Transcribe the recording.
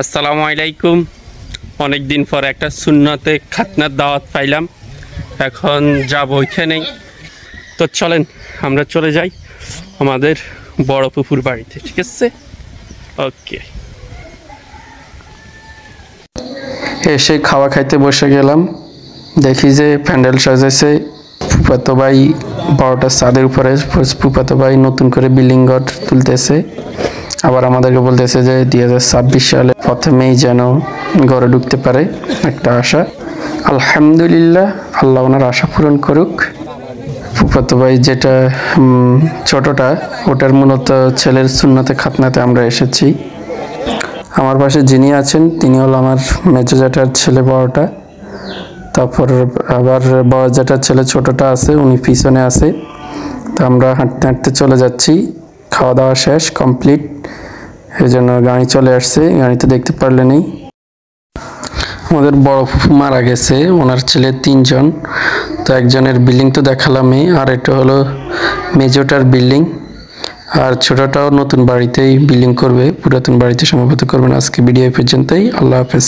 আসসালামু আলাইকুম। অনেক দিন পর একটা সুন্নতে খাতনার দাওয়াত পাইলাম, এখন যাব ওইখানেই। তো চলেন আমরা চলে যাই আমাদের বড় পুকুর বাড়িতে, ঠিক আছে? ওকে। এসে খাওয়া খাইতে বসে গেলাম, দেখি যে প্যান্ডেল সাজাইছে। ফুফাতো ভাই বড়টা ছাদের উপরে, ফুফাতো ভাই নতুন করে বিল্ডিং ঘর তুলতেছে। আবার আমাদেরকে বলতেছে যে 2026 সালে প্রথমেই যেন ঘরে ঢুকতে পারে, একটা আশা। আলহামদুলিল্লাহ, আল্লাহ ওনার আশা পূরণ করুক। ফুফাতো ভাই যেটা ছোটটা, ওটার মূলত ছেলের সুন্নতে খাতনাতে আমরা এসেছি। আমার পাশে যিনি আছেন তিনি হলো আমার মেজো জ্যাঠার ছেলে বড়টা, তারপর আবার বড় জ্যাঠার ছেলে ছোটটা আছে, উনি পিছনে আছে। তো আমরা হাঁটতে হাঁটতে চলে যাচ্ছি, খাওয়া দাওয়া শেষ কমপ্লিট, এই জন্য গাড়ি চলে আসছে। গাড়িতে দেখতে পারলেনই আমাদের বড় ফুফু মারা গেছে, ওনার ছেলে 3 জন। তো একজনের বিল্ডিং তো দেখালামই, আর এটা হলো মেজোটার বিল্ডিং, আর ছোটটাও নতুন বাড়িতেই বিল্ডিং করবে, পুরাতন বাড়িতে সম্ভবত করবে না। আজকে ভিডিও পর্যন্তই, আল্লাহ হাফেজ।